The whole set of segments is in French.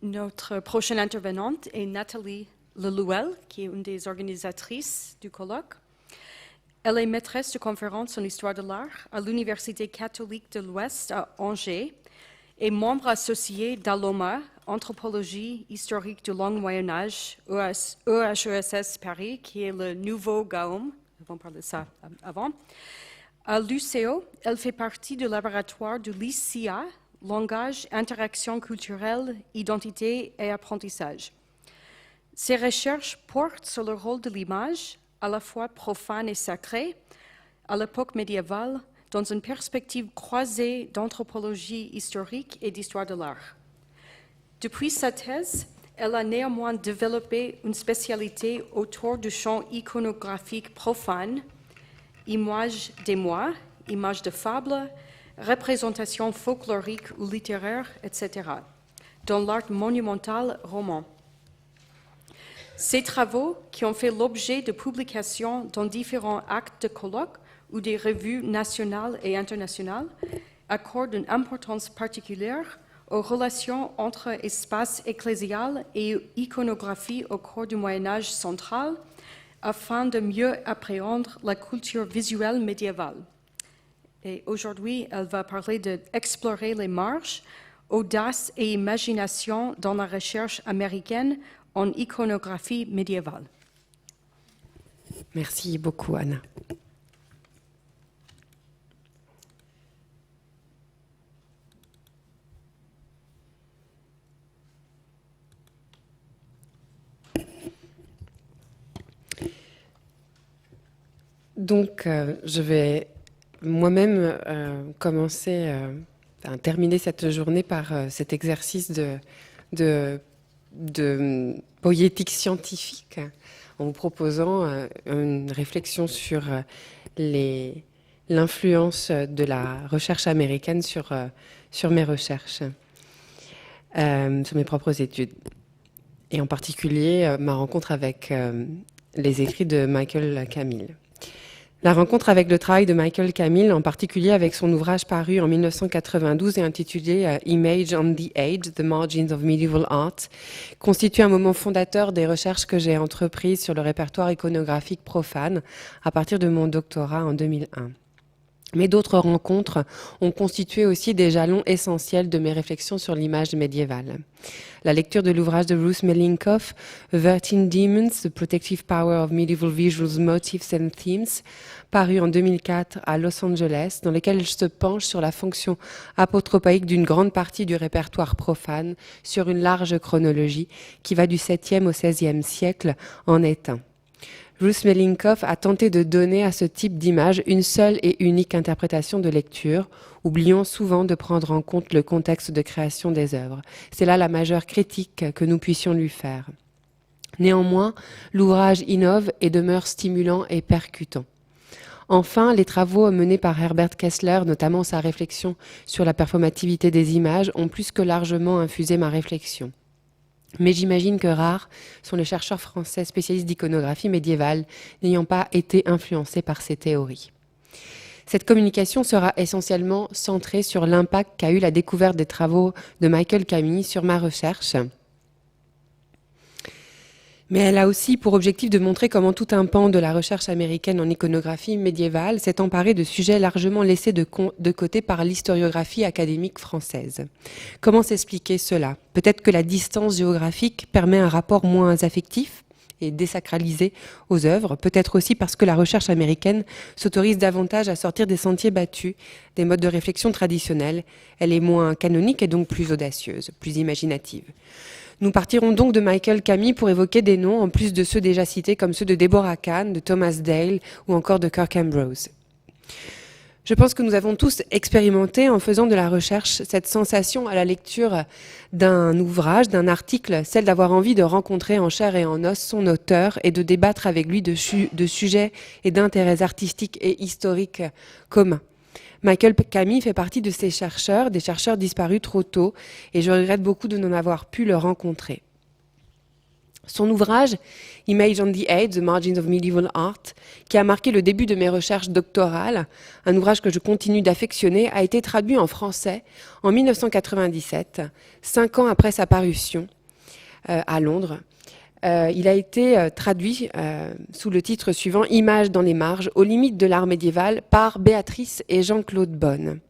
Notre prochaine intervenante est Nathalie Lelouel, qui est une des organisatrices du colloque. Elle est maîtresse de conférences en histoire de l'art à l'Université catholique de l'Ouest à Angers et membre associé d'ALOMA, Anthropologie historique du Long Moyen-Âge, EHESS Paris, qui est le nouveau GAOM, nous avons parlé de ça avant. À l'UCO, elle fait partie du laboratoire du LISIA, Langage, Interaction culturelle, Identité et Apprentissage. Ses recherches portent sur le rôle de l'image, à la fois profane et sacrée, à l'époque médiévale, dans une perspective croisée d'anthropologie historique et d'histoire de l'art. Depuis sa thèse, elle a néanmoins développé une spécialité autour du champ iconographique profane, images d'émoi, images de fables, représentations folkloriques ou littéraires, etc., dans l'art monumental roman. Ces travaux, qui ont fait l'objet de publications dans différents actes de colloques ou des revues nationales et internationales, accordent une importance particulière aux relations entre espace ecclésial et iconographie au cours du Moyen-Âge central, afin de mieux appréhender la culture visuelle médiévale. Et aujourd'hui, elle va parler d'explorer les marges, audace et imagination dans la recherche américaine en iconographie médiévale. Merci beaucoup, Anna. Donc, je vais moi-même terminer cette journée par cet exercice de poétique scientifique en vous proposant une réflexion sur l'influence de la recherche américaine sur mes recherches, sur mes propres études. Et en particulier, ma rencontre avec les écrits de Michael Camille. La rencontre avec le travail de Michael Camille, en particulier avec son ouvrage paru en 1992 et intitulé Image on the Age, The Margins of Medieval Art, constitue un moment fondateur des recherches que j'ai entreprises sur le répertoire iconographique profane à partir de mon doctorat en 2001. Mais d'autres rencontres ont constitué aussi des jalons essentiels de mes réflexions sur l'image médiévale. La lecture de l'ouvrage de Ruth Melinkoff, Vertin Demons, The Protective Power of Medieval Visuals, Motifs and Themes, paru en 2004 à Los Angeles, dans lequel elle se penche sur la fonction apotropaïque d'une grande partie du répertoire profane sur une large chronologie qui va du 7e au 16e siècle en est un. Ruth Melinkoff a tenté de donner à ce type d'image une seule et unique interprétation de lecture, oubliant souvent de prendre en compte le contexte de création des œuvres. C'est là la majeure critique que nous puissions lui faire. Néanmoins, l'ouvrage innove et demeure stimulant et percutant. Enfin, les travaux menés par Herbert Kessler, notamment sa réflexion sur la performativité des images, ont plus que largement infusé ma réflexion. Mais j'imagine que rares sont les chercheurs français spécialistes d'iconographie médiévale n'ayant pas été influencés par ces théories. Cette communication sera essentiellement centrée sur l'impact qu'a eu la découverte des travaux de Michael Camille sur ma recherche. Mais elle a aussi pour objectif de montrer comment tout un pan de la recherche américaine en iconographie médiévale s'est emparé de sujets largement laissés de côté par l'historiographie académique française. Comment s'expliquer cela ? Peut-être que la distance géographique permet un rapport moins affectif et désacralisé aux œuvres, peut-être aussi parce que la recherche américaine s'autorise davantage à sortir des sentiers battus, des modes de réflexion traditionnels. Elle est moins canonique et donc plus audacieuse, plus imaginative. Nous partirons donc de Michael Camille pour évoquer des noms, en plus de ceux déjà cités, comme ceux de Deborah Kahn, de Thomas Dale ou encore de Kirk Ambrose. Je pense que nous avons tous expérimenté, en faisant de la recherche, cette sensation à la lecture d'un ouvrage, d'un article, celle d'avoir envie de rencontrer en chair et en os son auteur et de débattre avec lui de sujets et d'intérêts artistiques et historiques communs. Michael Camille fait partie de ces chercheurs, des chercheurs disparus trop tôt, et je regrette beaucoup de n'en avoir pu le rencontrer. Son ouvrage « Image on the Age, The Margins of Medieval Art », qui a marqué le début de mes recherches doctorales, un ouvrage que je continue d'affectionner, a été traduit en français en 1997, 5 ans après sa parution à Londres. Il a été traduit sous le titre suivant « Images dans les marges, aux limites de l'art médiéval » par Béatrice et Jean-Claude Bonne.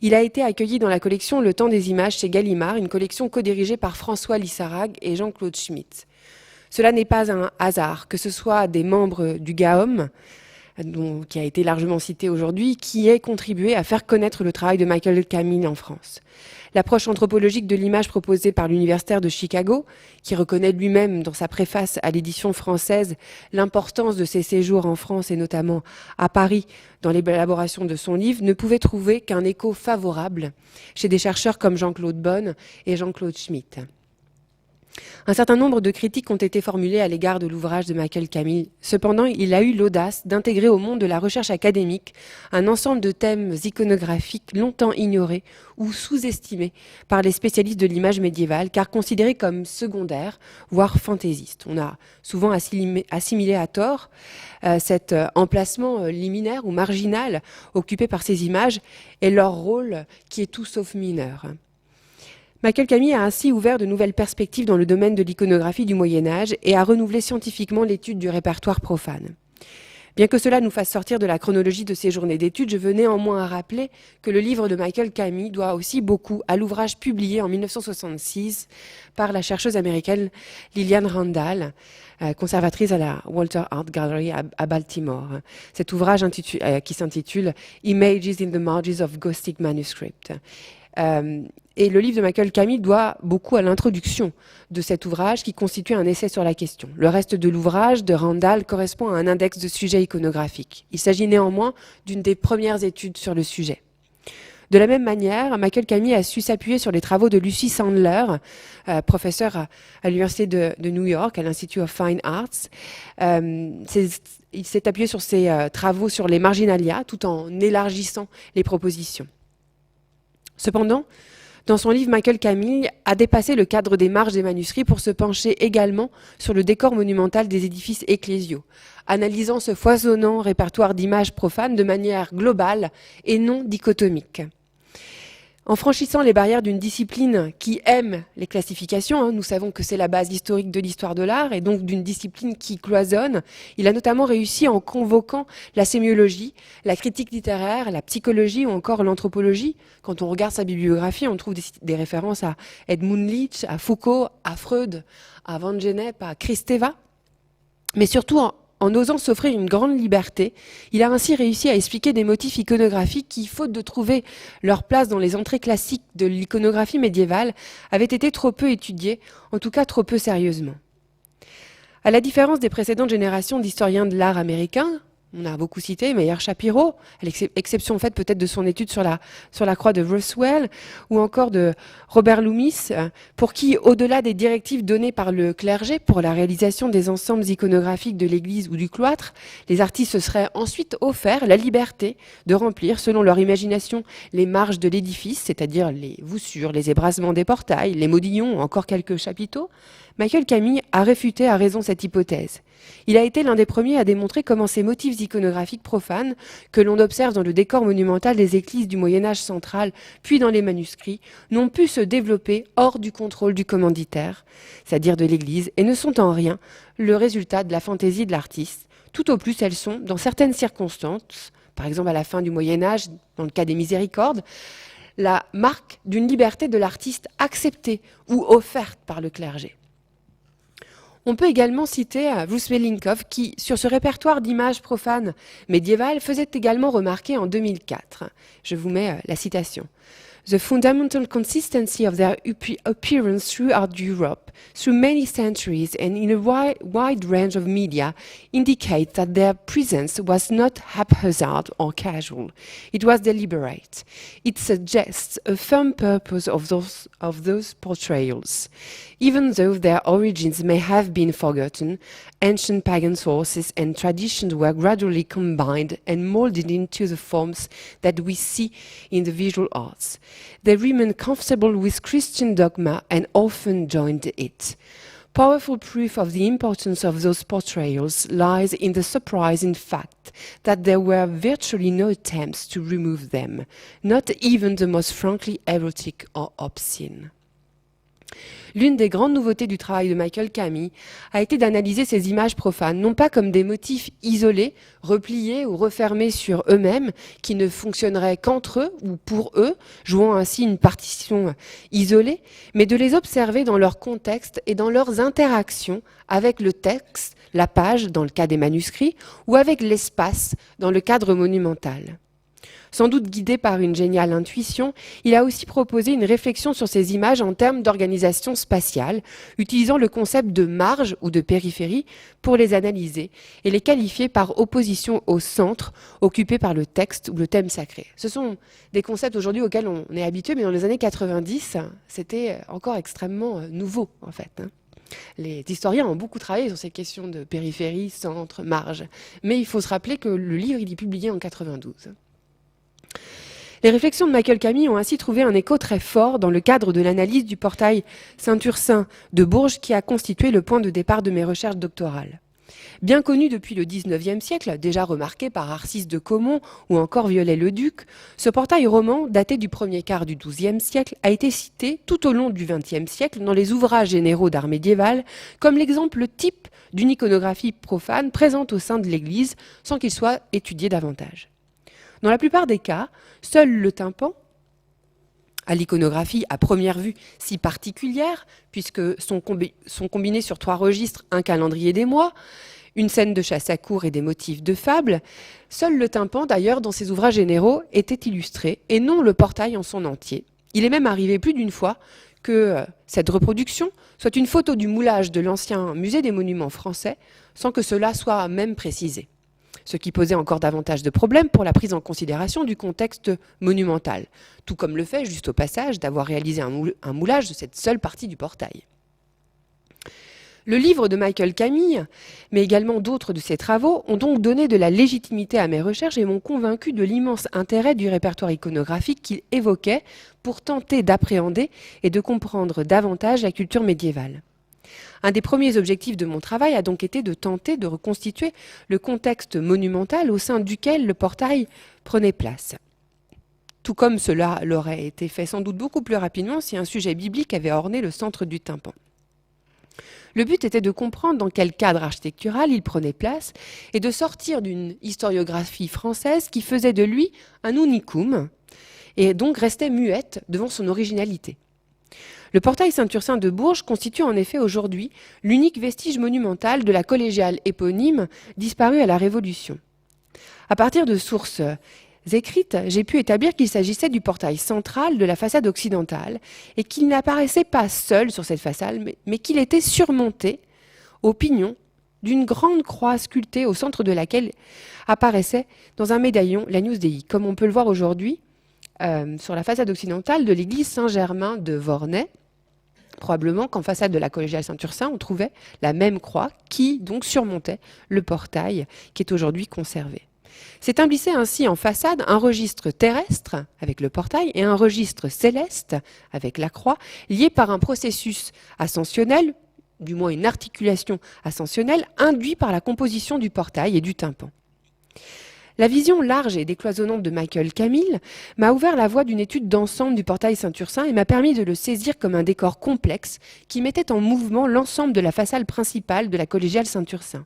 Il a été accueilli dans la collection Le Temps des images chez Gallimard, une collection co-dirigée par François Lissarag et Jean-Claude Schmitt. Cela n'est pas un hasard, que ce soit des membres du GAOM, qui a été largement cité aujourd'hui, qui aient contribué à faire connaître le travail de Michael Camille en France. L'approche anthropologique de l'image proposée par l'Universitaire de Chicago, qui reconnaît lui-même dans sa préface à l'édition française l'importance de ses séjours en France et notamment à Paris dans l'élaboration de son livre, ne pouvait trouver qu'un écho favorable chez des chercheurs comme Jean-Claude Bonne et Jean-Claude Schmitt. Un certain nombre de critiques ont été formulées à l'égard de l'ouvrage de Michael Camille. Cependant, il a eu l'audace d'intégrer au monde de la recherche académique un ensemble de thèmes iconographiques longtemps ignorés ou sous-estimés par les spécialistes de l'image médiévale, car considérés comme secondaires, voire fantaisistes. On a souvent assimilé à tort cet emplacement liminaire ou marginal occupé par ces images et leur rôle qui est tout sauf mineur. Michael Camille a ainsi ouvert de nouvelles perspectives dans le domaine de l'iconographie du Moyen-Âge et a renouvelé scientifiquement l'étude du répertoire profane. Bien que cela nous fasse sortir de la chronologie de ces journées d'études, je veux néanmoins rappeler que le livre de Michael Camille doit aussi beaucoup à l'ouvrage publié en 1966 par la chercheuse américaine Lillian Randall, conservatrice à la Walter Art Gallery à Baltimore. Cet ouvrage qui s'intitule « Images in the Margins of Gothic Manuscript ». Et le livre de Michael Camille doit beaucoup à l'introduction de cet ouvrage qui constitue un essai sur la question. Le reste de l'ouvrage de Randall correspond à un index de sujets iconographiques. Il s'agit néanmoins d'une des premières études sur le sujet. De la même manière, Michael Camille a su s'appuyer sur les travaux de Lucy Sandler, professeure à l'Université de New York, à l'Institute of Fine Arts. Il s'est appuyé sur ses travaux sur les marginalia tout en élargissant les propositions. Cependant, dans son livre, Michael Camille a dépassé le cadre des marges des manuscrits pour se pencher également sur le décor monumental des édifices ecclésiaux, analysant ce foisonnant répertoire d'images profanes de manière globale et non dichotomique. En franchissant les barrières d'une discipline qui aime les classifications, nous savons que c'est la base historique de l'histoire de l'art, et donc d'une discipline qui cloisonne, il a notamment réussi en convoquant la sémiologie, la critique littéraire, la psychologie ou encore l'anthropologie. Quand on regarde sa bibliographie, on trouve des références à Edmund Leach, à Foucault, à Freud, à Van Gennep, à Kristeva, mais surtout en osant s'offrir une grande liberté, il a ainsi réussi à expliquer des motifs iconographiques qui, faute de trouver leur place dans les entrées classiques de l'iconographie médiévale, avaient été trop peu étudiés, en tout cas trop peu sérieusement. À la différence des précédentes générations d'historiens de l'art américains, on a beaucoup cité Meyer Shapiro, à l'exception en fait peut-être de son étude sur la croix de Roswell, ou encore de Robert Loomis, pour qui, au-delà des directives données par le clergé pour la réalisation des ensembles iconographiques de l'église ou du cloître, les artistes se seraient ensuite offert la liberté de remplir, selon leur imagination, les marges de l'édifice, c'est-à-dire les voussures, les ébrassements des portails, les modillons ou encore quelques chapiteaux. Michael Camille a réfuté à raison cette hypothèse. Il a été l'un des premiers à démontrer comment ces motifs iconographiques profanes, que l'on observe dans le décor monumental des églises du Moyen-Âge central, puis dans les manuscrits, n'ont pu se développer hors du contrôle du commanditaire, c'est-à-dire de l'Église, et ne sont en rien le résultat de la fantaisie de l'artiste. Tout au plus, elles sont, dans certaines circonstances, par exemple à la fin du Moyen-Âge, dans le cas des miséricordes, la marque d'une liberté de l'artiste acceptée ou offerte par le clergé. On peut également citer Bruce Melinkoff qui, sur ce répertoire d'images profanes médiévales, faisait également remarquer en 2004. Je vous mets la citation. The fundamental consistency of their appearance throughout Europe, through many centuries and in a wide range of media, indicates that their presence was not haphazard or casual. It was deliberate. It suggests a firm purpose of those portrayals. Even though their origins may have been forgotten, ancient pagan sources and traditions were gradually combined and molded into the forms that we see in the visual arts. They remained comfortable with Christian dogma and often joined it. Powerful proof of the importance of those portrayals lies in the surprising fact that there were virtually no attempts to remove them, not even the most frankly erotic or obscene. L'une des grandes nouveautés du travail de Michael Camus a été d'analyser ces images profanes, non pas comme des motifs isolés, repliés ou refermés sur eux-mêmes, qui ne fonctionneraient qu'entre eux ou pour eux, jouant ainsi une partition isolée, mais de les observer dans leur contexte et dans leurs interactions avec le texte, la page dans le cas des manuscrits, ou avec l'espace dans le cadre monumental. Sans doute guidé par une géniale intuition, il a aussi proposé une réflexion sur ces images en termes d'organisation spatiale, utilisant le concept de marge ou de périphérie pour les analyser et les qualifier par opposition au centre occupé par le texte ou le thème sacré. Ce sont des concepts aujourd'hui auxquels on est habitué, mais dans les années 90, c'était encore extrêmement nouveau en fait. Les historiens ont beaucoup travaillé sur ces questions de périphérie, centre, marge. Mais il faut se rappeler que le livre il est publié en 92. Les réflexions de Michael Camus ont ainsi trouvé un écho très fort dans le cadre de l'analyse du portail Saint-Ursin de Bourges qui a constitué le point de départ de mes recherches doctorales. Bien connu depuis le XIXe siècle, déjà remarqué par Arcis de Caumont ou encore Viollet-le-Duc, ce portail roman, daté du premier quart du XIIe siècle, a été cité tout au long du XXe siècle dans les ouvrages généraux d'art médiéval comme l'exemple type d'une iconographie profane présente au sein de l'Église sans qu'il soit étudié davantage. Dans la plupart des cas, seul le tympan, à l'iconographie à première vue si particulière, puisque sont combinés sur 3 registres un calendrier des mois, une scène de chasse à courre et des motifs de fable, seul le tympan d'ailleurs dans ses ouvrages généraux était illustré et non le portail en son entier. Il est même arrivé plus d'une fois que cette reproduction soit une photo du moulage de l'ancien musée des monuments français sans que cela soit même précisé. Ce qui posait encore davantage de problèmes pour la prise en considération du contexte monumental, tout comme le fait, juste au passage, d'avoir réalisé un moulage de cette seule partie du portail. Le livre de Michael Camus, mais également d'autres de ses travaux, ont donc donné de la légitimité à mes recherches et m'ont convaincu de l'immense intérêt du répertoire iconographique qu'il évoquait pour tenter d'appréhender et de comprendre davantage la culture médiévale. Un des premiers objectifs de mon travail a donc été de tenter de reconstituer le contexte monumental au sein duquel le portail prenait place. Tout comme cela l'aurait été fait sans doute beaucoup plus rapidement si un sujet biblique avait orné le centre du tympan. Le but était de comprendre dans quel cadre architectural il prenait place et de sortir d'une historiographie française qui faisait de lui un unicum et donc restait muette devant son originalité. Le portail Saint-Ursin de Bourges constitue en effet aujourd'hui l'unique vestige monumental de la collégiale éponyme disparue à la Révolution. À partir de sources écrites, j'ai pu établir qu'il s'agissait du portail central de la façade occidentale et qu'il n'apparaissait pas seul sur cette façade, mais qu'il était surmonté au pignon d'une grande croix sculptée au centre de laquelle apparaissait dans un médaillon l'Agnus Dei, comme on peut le voir aujourd'hui sur la façade occidentale de l'église Saint-Germain de Vornay. Probablement qu'en façade de la collégiale Saint-Ursin, on trouvait la même croix qui donc surmontait le portail qui est aujourd'hui conservé. C'est imbricé ainsi en façade un registre terrestre avec le portail et un registre céleste avec la croix, liés par un processus ascensionnel, du moins une articulation ascensionnelle, induit par la composition du portail et du tympan. La vision large et décloisonnante de Michael Camus m'a ouvert la voie d'une étude d'ensemble du portail Saint-Ursin et m'a permis de le saisir comme un décor complexe qui mettait en mouvement l'ensemble de la façade principale de la collégiale Saint-Ursin.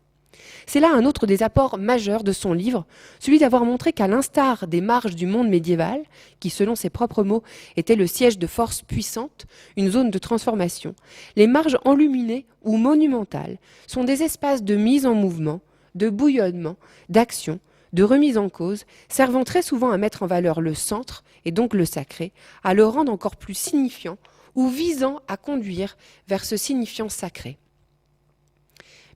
C'est là un autre des apports majeurs de son livre, celui d'avoir montré qu'à l'instar des marges du monde médiéval, qui selon ses propres mots était le siège de forces puissantes, une zone de transformation, les marges enluminées ou monumentales sont des espaces de mise en mouvement, de bouillonnement, d'action, de remise en cause, servant très souvent à mettre en valeur le centre, et donc le sacré, à le rendre encore plus signifiant, ou visant à conduire vers ce signifiant sacré.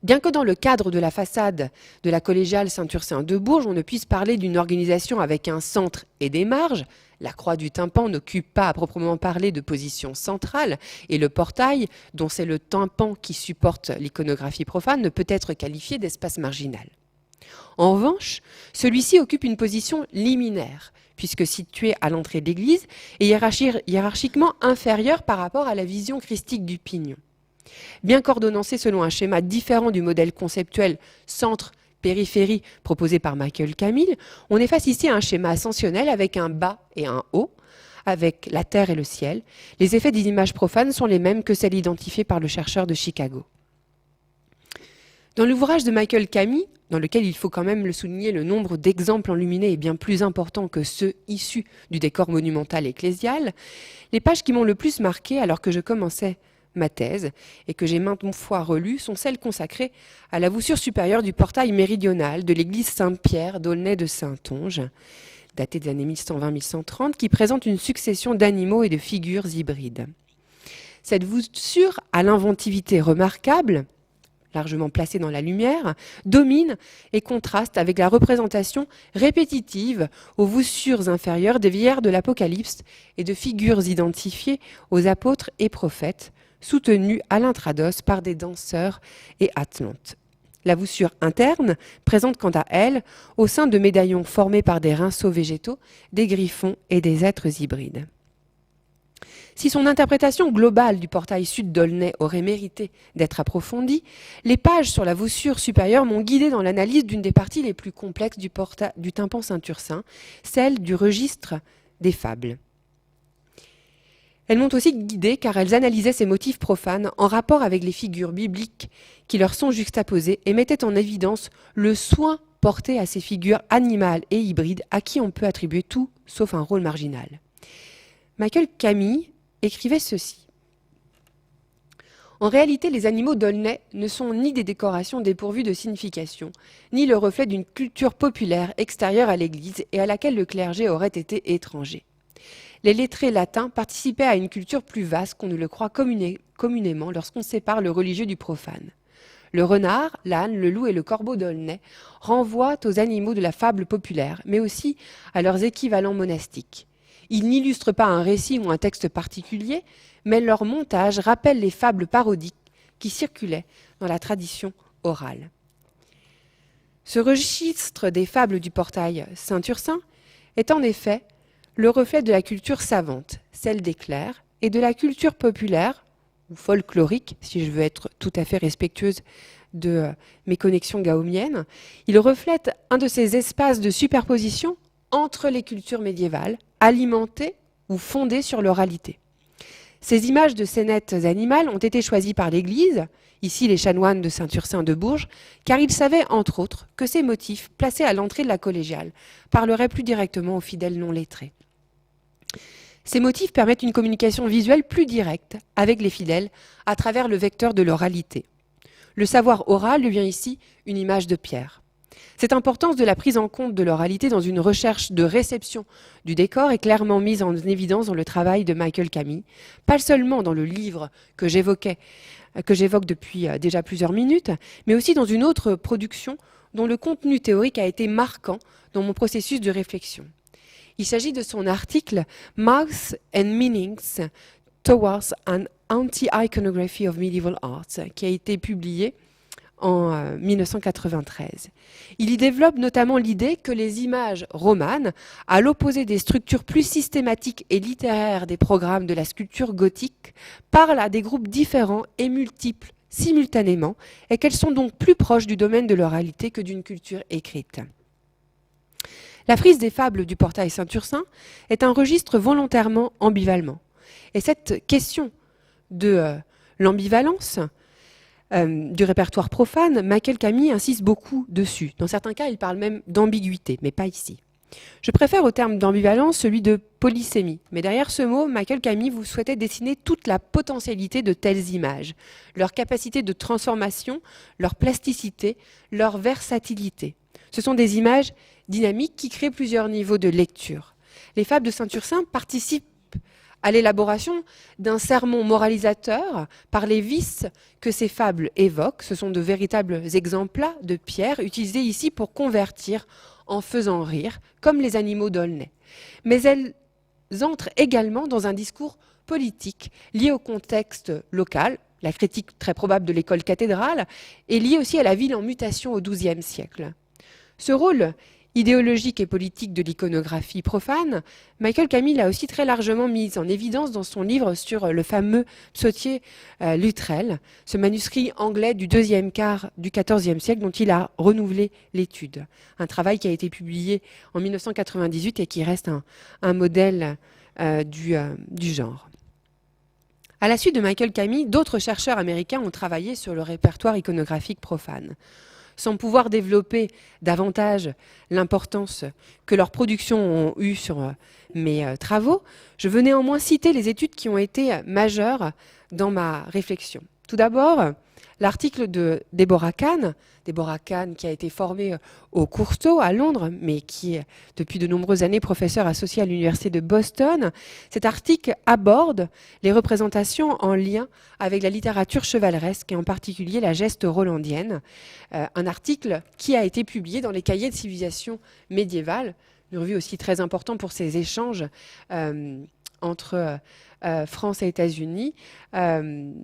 Bien que dans le cadre de la façade de la collégiale Saint-Ursin de Bourges, on ne puisse parler d'une organisation avec un centre et des marges, la croix du tympan n'occupe pas à proprement parler de position centrale, et le portail, dont c'est le tympan qui supporte l'iconographie profane, ne peut être qualifié d'espace marginal. En revanche, celui-ci occupe une position liminaire, puisque situé à l'entrée de l'église et hiérarchiquement inférieur par rapport à la vision christique du pignon. Bien qu'ordonnancé selon un schéma différent du modèle conceptuel centre-périphérie proposé par Michael Camille, on est face ici à un schéma ascensionnel avec un bas et un haut, avec la terre et le ciel. Les effets des images profanes sont les mêmes que celles identifiées par le chercheur de Chicago. Dans l'ouvrage de Michael Camille, dans lequel il faut quand même le souligner, le nombre d'exemples enluminés est bien plus important que ceux issus du décor monumental ecclésial, les pages qui m'ont le plus marqué alors que je commençais ma thèse et que j'ai maintes fois relues sont celles consacrées à la voussure supérieure du portail méridional de l'église Saint-Pierre d'Aulnay de Saintonge, datée des années 1120-1130, qui présente une succession d'animaux et de figures hybrides. Cette voussure, à l'inventivité remarquable, largement placée dans la lumière, domine et contraste avec la représentation répétitive aux voussures inférieures des vieillards de l'Apocalypse et de figures identifiées aux apôtres et prophètes, soutenues à l'intrados par des danseurs et athlètes. La voussure interne présente quant à elle, au sein de médaillons formés par des rinceaux végétaux, des griffons et des êtres hybrides. Si son interprétation globale du portail sud d'Aulnay aurait mérité d'être approfondie, les pages sur la voussure supérieure m'ont guidé dans l'analyse d'une des parties les plus complexes du tympan saint-ursin, celle du registre des fables. Elles m'ont aussi guidé car elles analysaient ces motifs profanes en rapport avec les figures bibliques qui leur sont juxtaposées et mettaient en évidence le soin porté à ces figures animales et hybrides à qui on peut attribuer tout sauf un rôle marginal. Michael Camille écrivait ceci. En réalité, les animaux d'Aulnay ne sont ni des décorations dépourvues de signification, ni le reflet d'une culture populaire extérieure à l'Église et à laquelle le clergé aurait été étranger. Les lettrés latins participaient à une culture plus vaste qu'on ne le croit communément lorsqu'on sépare le religieux du profane. Le renard, l'âne, le loup et le corbeau d'Aulnay renvoient aux animaux de la fable populaire, mais aussi à leurs équivalents monastiques. Ils n'illustrent pas un récit ou un texte particulier, mais leur montage rappelle les fables parodiques qui circulaient dans la tradition orale. Ce registre des fables du portail Saint-Ursin est en effet le reflet de la culture savante, celle des clercs, et de la culture populaire, ou folklorique, si je veux être tout à fait respectueuse de mes connexions gaomiennes. Il reflète un de ces espaces de superposition entre les cultures médiévales, alimentées ou fondées sur l'oralité. Ces images de scénettes animales ont été choisies par l'Église, ici les chanoines de Saint-Ursin de Bourges, car ils savaient, entre autres, que ces motifs, placés à l'entrée de la collégiale, parleraient plus directement aux fidèles non lettrés. Ces motifs permettent une communication visuelle plus directe avec les fidèles à travers le vecteur de l'oralité. Le savoir oral devient ici une image de pierre. Cette importance de la prise en compte de l'oralité dans une recherche de réception du décor est clairement mise en évidence dans le travail de Michael Camille, pas seulement dans le livre que j'évoque depuis déjà plusieurs minutes, mais aussi dans une autre production dont le contenu théorique a été marquant dans mon processus de réflexion. Il s'agit de son article « Marks and Meanings Towards an Anti-Iconography of Medieval Art » qui a été publié en 1993. Il y développe notamment l'idée que les images romanes, à l'opposé des structures plus systématiques et littéraires des programmes de la sculpture gothique, parlent à des groupes différents et multiples simultanément, et qu'elles sont donc plus proches du domaine de l'oralité que d'une culture écrite. La frise des fables du portail Saint-Ursin est un registre volontairement ambivalent. Et cette question de l'ambivalence du répertoire profane, Michael Camille insiste beaucoup dessus. Dans certains cas, il parle même d'ambiguïté, mais pas ici. Je préfère au terme d'ambivalence celui de polysémie. Mais derrière ce mot, Michael Camille vous souhaitait dessiner toute la potentialité de telles images, leur capacité de transformation, leur plasticité, leur versatilité. Ce sont des images dynamiques qui créent plusieurs niveaux de lecture. Les fables de Saint-Ursin participent à l'élaboration d'un sermon moralisateur par les vices que ces fables évoquent. Ce sont de véritables exemples de pierre utilisés ici pour convertir en faisant rire, comme les animaux d'Aulnay. Mais elles entrent également dans un discours politique lié au contexte local, la critique très probable de l'école cathédrale, et lié aussi à la ville en mutation au XIIe siècle. Ce rôle idéologique et politique de l'iconographie profane, Michael Camille l'a aussi très largement mise en évidence dans son livre sur le fameux psautier Luttrell, ce manuscrit anglais du deuxième quart du XIVe siècle dont il a renouvelé l'étude. Un travail qui a été publié en 1998 et qui reste un modèle du genre. À la suite de Michael Camille, d'autres chercheurs américains ont travaillé sur le répertoire iconographique profane. Sans pouvoir développer davantage l'importance que leurs productions ont eue sur mes travaux, je veux néanmoins citer les études qui ont été majeures dans ma réflexion. Tout d'abord, l'article de Deborah Kahn qui a été formée au Courtauld à Londres, mais qui est depuis de nombreuses années professeur associé à l'Université de Boston. Cet article aborde les représentations en lien avec la littérature chevaleresque et en particulier la geste rolandienne. Un article qui a été publié dans les cahiers de civilisation médiévale, une revue aussi très importante pour ses échanges entre France et États-Unis,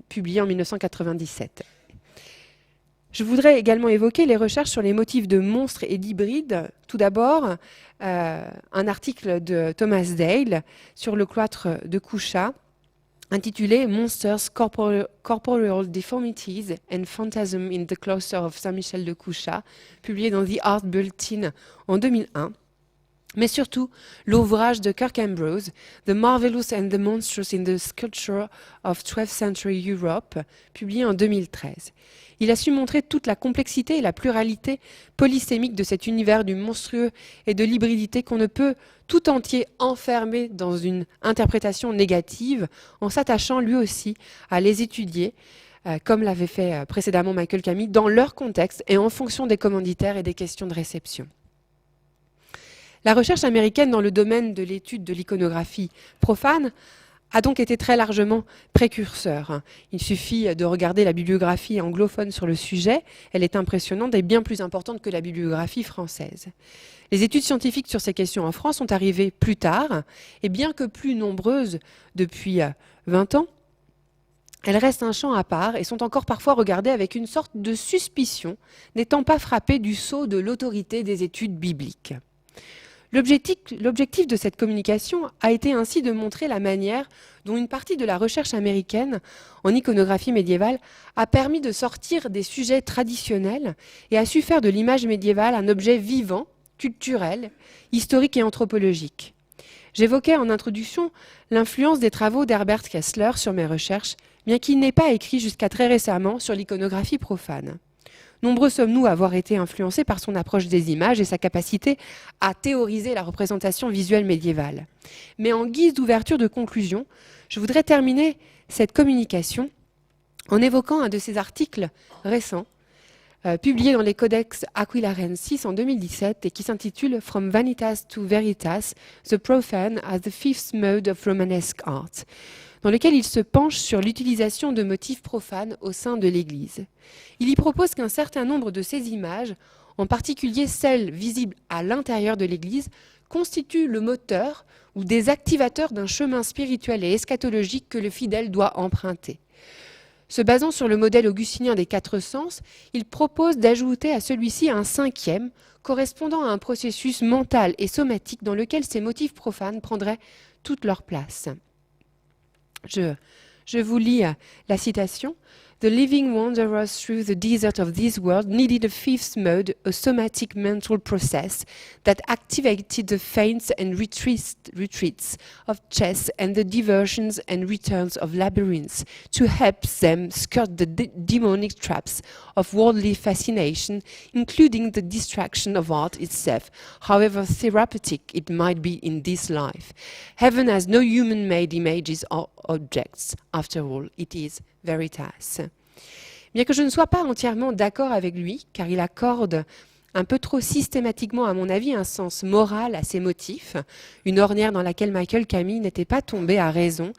publié en 1997. Je voudrais également évoquer les recherches sur les motifs de monstres et d'hybrides. Tout d'abord, un article de Thomas Dale sur le cloître de Cúcha, intitulé Monsters, Corporeal Deformities and Phantasm in the Cloister of Saint-Michel de Cúcha, publié dans The Art Bulletin en 2001. Mais surtout, l'ouvrage de Kirk Ambrose, The Marvelous and the Monstrous in the Sculpture of 12th Century Europe, publié en 2013. Il a su montrer toute la complexité et la pluralité polysémique de cet univers du monstrueux et de l'hybridité qu'on ne peut tout entier enfermer dans une interprétation négative en s'attachant lui aussi à les étudier, comme l'avait fait précédemment Michael Camille, dans leur contexte et en fonction des commanditaires et des questions de réception. La recherche américaine dans le domaine de l'étude de l'iconographie profane a donc été très largement précurseur. Il suffit de regarder la bibliographie anglophone sur le sujet. Elle est impressionnante et bien plus importante que la bibliographie française. Les études scientifiques sur ces questions en France sont arrivées plus tard, et bien que plus nombreuses depuis 20 ans, elles restent un champ à part et sont encore parfois regardées avec une sorte de suspicion, n'étant pas frappées du sceau de l'autorité des études bibliques. L'objectif de cette communication a été ainsi de montrer la manière dont une partie de la recherche américaine en iconographie médiévale a permis de sortir des sujets traditionnels et a su faire de l'image médiévale un objet vivant, culturel, historique et anthropologique. J'évoquais en introduction l'influence des travaux d'Herbert Kessler sur mes recherches, bien qu'il n'ait pas écrit jusqu'à très récemment sur l'iconographie profane. Nombreux sommes-nous à avoir été influencés par son approche des images et sa capacité à théoriser la représentation visuelle médiévale. Mais en guise d'ouverture de conclusion, je voudrais terminer cette communication en évoquant un de ses articles récents, publié dans les Codex Aquilarensis en 2017 et qui s'intitule « From Vanitas to Veritas, the Profane as the Fifth Mode of Romanesque Art », dans lequel il se penche sur l'utilisation de motifs profanes au sein de l'Église. Il y propose qu'un certain nombre de ces images, en particulier celles visibles à l'intérieur de l'Église, constituent le moteur ou des activateurs d'un chemin spirituel et eschatologique que le fidèle doit emprunter. Se basant sur le modèle augustinien des 4 sens, il propose d'ajouter à celui-ci un 5e, correspondant à un processus mental et somatique dans lequel ces motifs profanes prendraient toute leur place. Je vous lis la citation. The living wanderers through the desert of this world needed a fifth mode, a somatic mental process that activated the feints and retreats of chess and the diversions and returns of labyrinths to help them skirt the demonic traps of worldly fascination, including the distraction of art itself, however therapeutic it might be in this life. Heaven has no human-made images or objects. After all, it is veritas. Bien que je ne sois pas entièrement d'accord avec lui, car il accorde un peu trop systématiquement, à mon avis, un sens moral à ces motifs, une ornière dans laquelle Michael Camille n'était pas tombé à raison,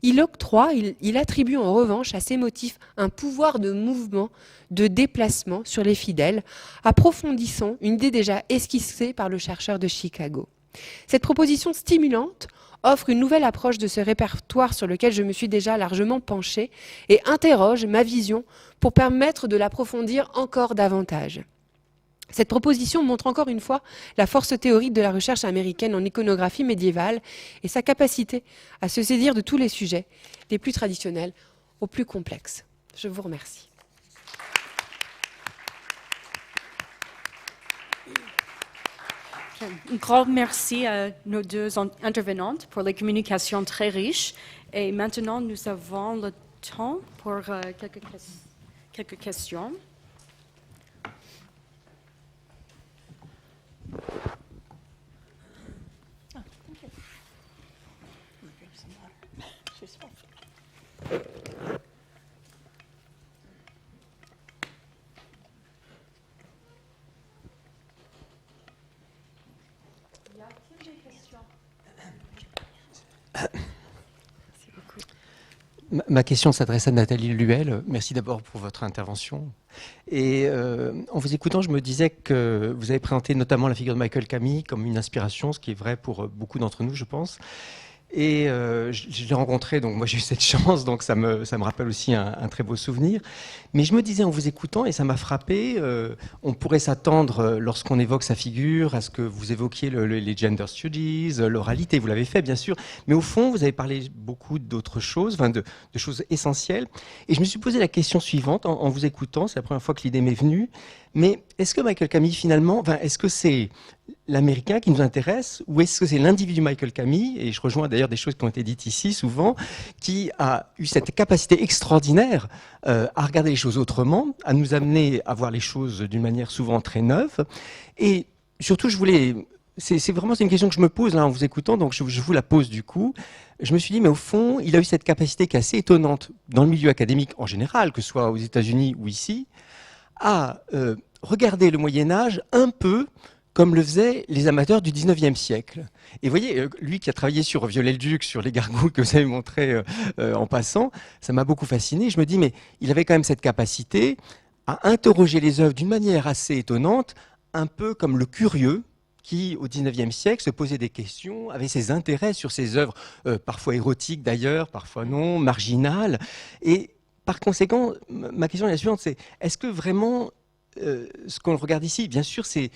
il attribue en revanche à ces motifs un pouvoir de mouvement, de déplacement sur les fidèles, approfondissant une idée déjà esquissée par le chercheur de Chicago. Cette proposition stimulante offre une nouvelle approche de ce répertoire sur lequel je me suis déjà largement penchée et interroge ma vision pour permettre de l'approfondir encore davantage. Cette proposition montre encore une fois la force théorique de la recherche américaine en iconographie médiévale et sa capacité à se saisir de tous les sujets, des plus traditionnels aux plus complexes. Je vous remercie. Un grand merci à nos deux intervenantes pour les communications très riches. Et maintenant, nous avons le temps pour quelques questions. Ma question s'adresse à Nathalie Luel. Merci d'abord pour votre intervention. Et en vous écoutant, je me disais que vous avez présenté notamment la figure de Michael Camus comme une inspiration, ce qui est vrai pour beaucoup d'entre nous, je pense. Et je l'ai rencontré, donc moi j'ai eu cette chance, donc ça me rappelle aussi un très beau souvenir. Mais je me disais en vous écoutant, et ça m'a frappé, on pourrait s'attendre, lorsqu'on évoque sa figure, à ce que vous évoquiez les gender studies, l'oralité, vous l'avez fait bien sûr, mais au fond vous avez parlé beaucoup d'autres choses, enfin de choses essentielles. Et je me suis posé la question suivante en vous écoutant, c'est la première fois que l'idée m'est venue, mais est-ce que Michael Camus finalement, enfin, est-ce que c'est l'Américain qui nous intéresse ou est-ce que c'est l'individu Michael Camus, et je rejoins d'ailleurs des choses qui ont été dites ici souvent, qui a eu cette capacité extraordinaire à regarder les choses autrement, à nous amener à voir les choses d'une manière souvent très neuve. Et surtout, c'est vraiment une question que je me pose là en vous écoutant, donc je vous la pose du coup. Je me suis dit, mais au fond, il a eu cette capacité qui est assez étonnante dans le milieu académique en général, que ce soit aux États-Unis ou ici, à regarder le Moyen-Âge un peu comme le faisaient les amateurs du 19e siècle. Et vous voyez, lui qui a travaillé sur Viollet-le-Duc, sur les gargouilles que vous avez montré en passant, ça m'a beaucoup fasciné. Je me dis, mais il avait quand même cette capacité à interroger les œuvres d'une manière assez étonnante, un peu comme le curieux qui, au 19e siècle, se posait des questions, avait ses intérêts sur ces œuvres, parfois érotiques d'ailleurs, parfois non, marginales. Et par conséquent, ma question est la suivante, c'est est-ce que vraiment ce qu'on regarde ici, bien sûr, c'est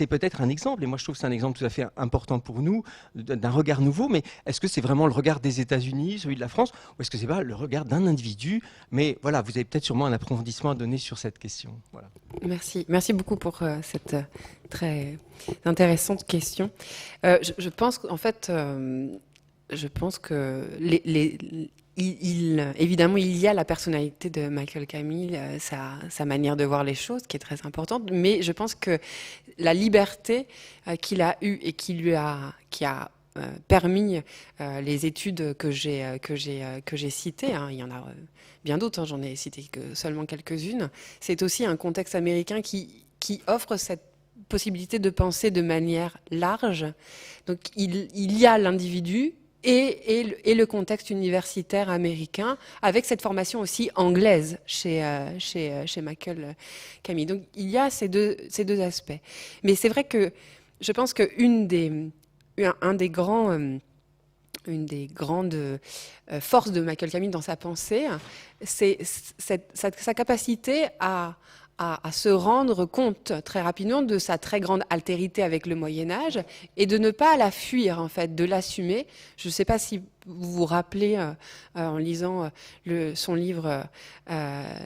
peut-être un exemple, et moi je trouve que c'est un exemple tout à fait important pour nous, d'un regard nouveau, mais est-ce que c'est vraiment le regard des États-Unis, celui de la France, ou est-ce que c'est pas le regard d'un individu? Mais voilà, vous avez peut-être sûrement un approfondissement à donner sur cette question. Voilà. Merci beaucoup pour cette très intéressante question. Je pense qu'en fait, je pense que évidemment, il y a la personnalité de Michael Camus, sa manière de voir les choses, qui est très importante, mais je pense que la liberté qu'il a eue et qui a permis les études que j'ai citées, hein, il y en a bien d'autres, hein, j'en ai cité que seulement quelques-unes, c'est aussi un contexte américain qui offre cette possibilité de penser de manière large. Donc il y a l'individu, et le contexte universitaire américain, avec cette formation aussi anglaise chez Michael Camus. Donc il y a ces deux aspects. Mais c'est vrai que je pense qu'une des grandes forces de Michael Camus dans sa pensée, c'est sa capacité à se rendre compte très rapidement de sa très grande altérité avec le Moyen-Âge et de ne pas la fuir, en fait, de l'assumer. Je ne sais pas si vous vous rappelez, en lisant son livre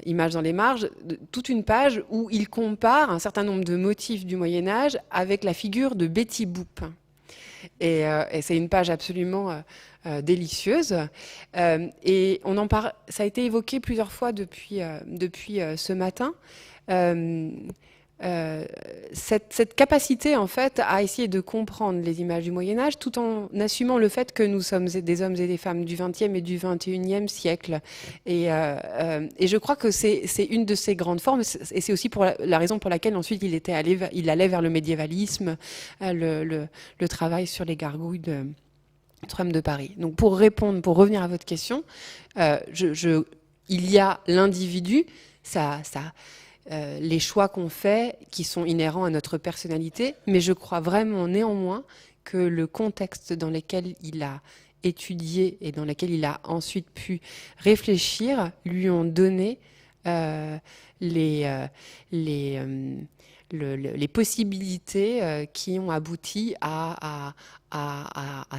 Images dans les marges, toute une page où il compare un certain nombre de motifs du Moyen-Âge avec la figure de Betty Boop. Et c'est une page absolument délicieuse. Et on en parle, ça a été évoqué plusieurs fois depuis ce matin. Cette capacité, en fait, à essayer de comprendre les images du Moyen-Âge tout en assumant le fait que nous sommes des hommes et des femmes du XXe et du XXIe siècle. Et je crois que c'est une de ces grandes formes, et c'est aussi pour la raison pour laquelle ensuite il allait vers le médiévalisme, le travail sur les gargouilles de Notre-Dame de Paris. Donc pour revenir à votre question, il y a l'individu, les choix qu'on fait qui sont inhérents à notre personnalité, mais je crois vraiment néanmoins que le contexte dans lequel il a étudié et dans lequel il a ensuite pu réfléchir lui ont donné les possibilités qui ont abouti à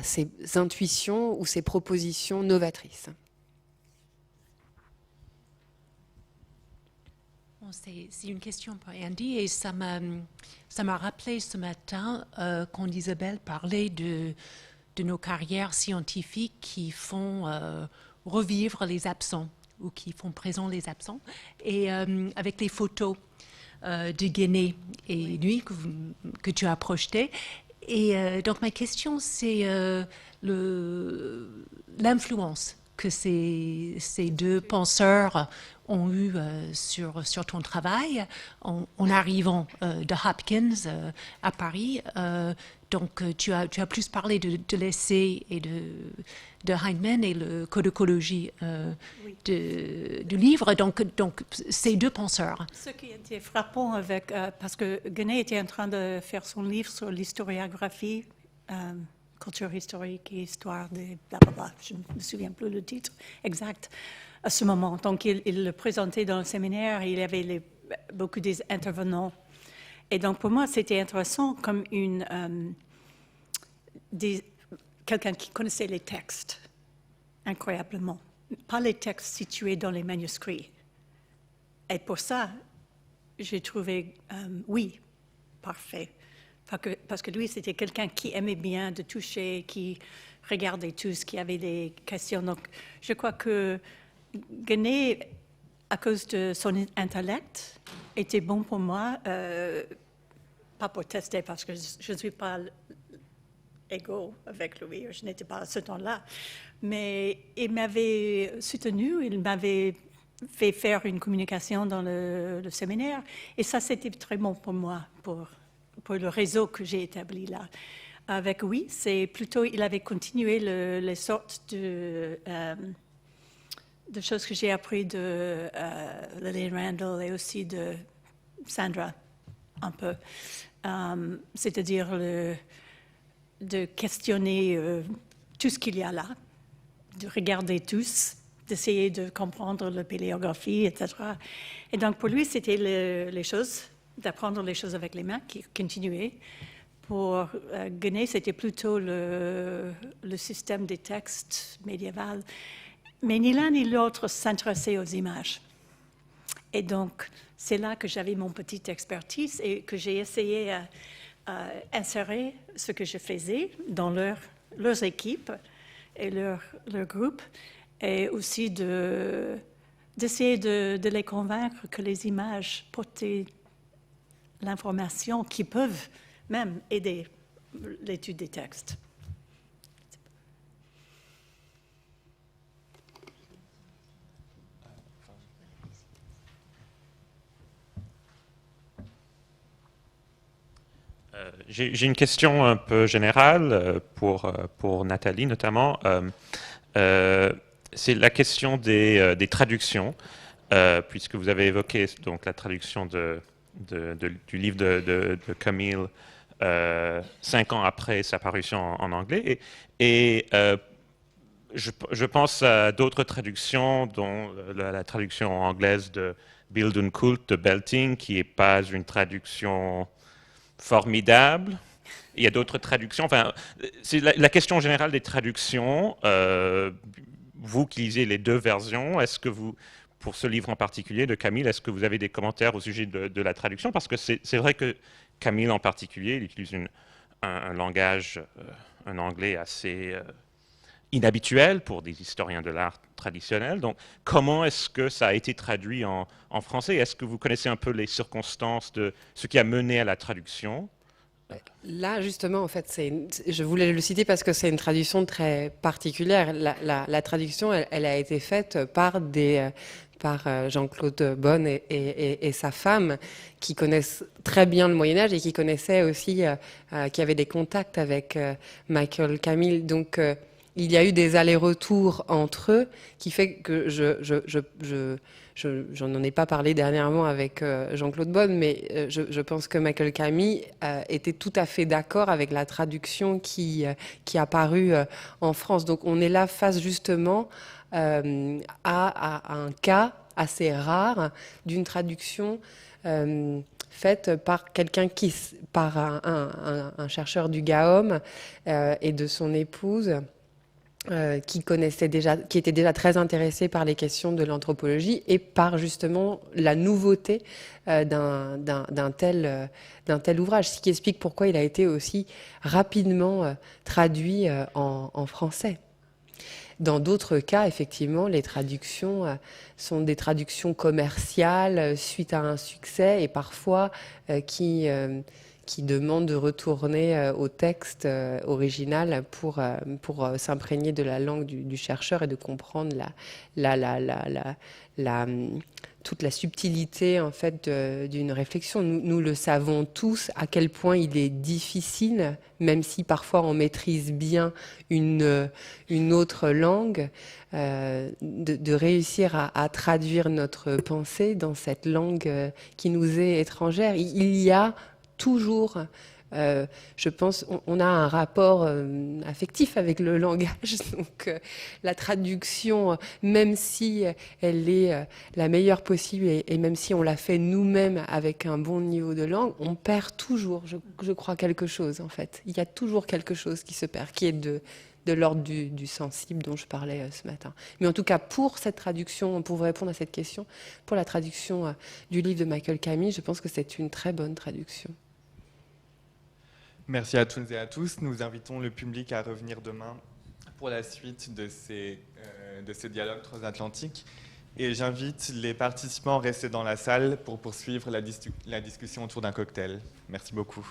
ces intuitions ou ces propositions novatrices. C'est une question pour Andy et ça m'a rappelé ce matin quand Isabelle parlait de nos carrières scientifiques qui font revivre les absents ou qui font présent les absents. Et avec les photos de Guéné et lui que tu as projetées. Et donc ma question, c'est l'influence que ces deux penseurs ont eu sur ton travail en arrivant de Hopkins à Paris. Donc tu as plus parlé de l'essai et de Heinemann et le code d'écologie du livre. Donc ces deux penseurs. Ce qui était frappant parce que Guéné était en train de faire son livre sur l'historiographie, culture historique et histoire de blablabla. Je ne me souviens plus le titre exact à ce moment. Donc, il le présentait dans le séminaire, il y avait beaucoup d'intervenants. Et donc, pour moi, c'était intéressant comme quelqu'un qui connaissait les textes incroyablement, pas les textes situés dans les manuscrits. Et pour ça, j'ai trouvé, oui, parfait. Parce que lui, c'était quelqu'un qui aimait bien de toucher, qui regardait tous, qui avait des questions. Donc, je crois que Guéné, à cause de son intellect, était bon pour moi, pas pour tester, parce que je ne suis pas égaux avec lui, je n'étais pas à ce temps-là, mais il m'avait soutenu, il m'avait fait faire une communication dans le séminaire, et ça, c'était très bon pour moi, pour le réseau que j'ai établi là. Avec oui, c'est plutôt, il avait continué les sortes de choses que j'ai appris de Lillian Randall et aussi de Sandra, un peu. C'est-à-dire de questionner tout ce qu'il y a là, de regarder tous, d'essayer de comprendre la paléographie, etc. Et donc, pour lui, c'était les choses, d'apprendre les choses avec les mains, qui continuait. Pour Guéné, c'était plutôt le système des textes médiévaux. Mais ni l'un ni l'autre s'intéressaient aux images. Et donc, c'est là que j'avais mon petite expertise et que j'ai essayé à insérer ce que je faisais dans leurs équipes et leur groupe, et aussi d'essayer de les convaincre que les images portaient l'information qui peuvent même aider l'étude des textes. J'ai une question un peu générale pour Nathalie notamment. C'est la question des traductions, puisque vous avez évoqué donc la traduction du livre de Camille 5 ans après sa parution en anglais. Et je pense à d'autres traductions, dont la traduction anglaise de Build Kult de Belting, qui n'est pas une traduction formidable. Il y a d'autres traductions. Enfin, c'est la question générale des traductions. Vous qui lisez les deux versions, est-ce que vous, pour ce livre en particulier de Camille, est-ce que vous avez des commentaires au sujet de la traduction? Parce que c'est vrai que Camille en particulier, il utilise un langage, un anglais assez inhabituel pour des historiens de l'art traditionnels. Donc, comment est-ce que ça a été traduit en français? Est-ce que vous connaissez un peu les circonstances de ce qui a mené à la traduction? Là, justement, en fait, je voulais le citer parce que c'est une traduction très particulière. La traduction, elle a été faite par Jean-Claude Bonne et sa femme, qui connaissent très bien le Moyen-Âge et qui connaissaient aussi, qui avaient des contacts avec Michael Camille. Donc, il y a eu des allers-retours entre eux qui fait que j'en ai pas parlé dernièrement avec Jean-Claude Bonne, mais je pense que Michael Camille était tout à fait d'accord avec la traduction qui a paru en France. Donc on est là face justement à un cas assez rare d'une traduction faite par quelqu'un par un chercheur du GAOM et de son épouse, qui était déjà très intéressé par les questions de l'anthropologie et par justement la nouveauté d'un tel ouvrage, ce qui explique pourquoi il a été aussi rapidement traduit en français. Dans d'autres cas, effectivement, les traductions sont des traductions commerciales suite à un succès et parfois qui demandent de retourner au texte original pour s'imprégner de la langue du chercheur et de comprendre toute la subtilité en fait d'une réflexion. Nous le savons tous à quel point il est difficile, même si parfois on maîtrise bien une autre langue, de réussir à traduire notre pensée dans cette langue qui nous est étrangère. Il y a toujours, je pense, on a un rapport affectif avec le langage, donc la traduction, même si elle est la meilleure possible et même si on l'a fait nous-mêmes avec un bon niveau de langue, on perd toujours, je crois, quelque chose en fait. Il y a toujours quelque chose qui se perd, qui est de l'ordre du sensible dont je parlais ce matin. Mais en tout cas, pour cette traduction, pour vous répondre à cette question, pour la traduction du livre de Michael Camus, je pense que c'est une très bonne traduction. Merci à toutes et à tous. Nous invitons le public à revenir demain pour la suite de ces dialogues transatlantiques. Et j'invite les participants à rester dans la salle pour poursuivre la discussion autour d'un cocktail. Merci beaucoup.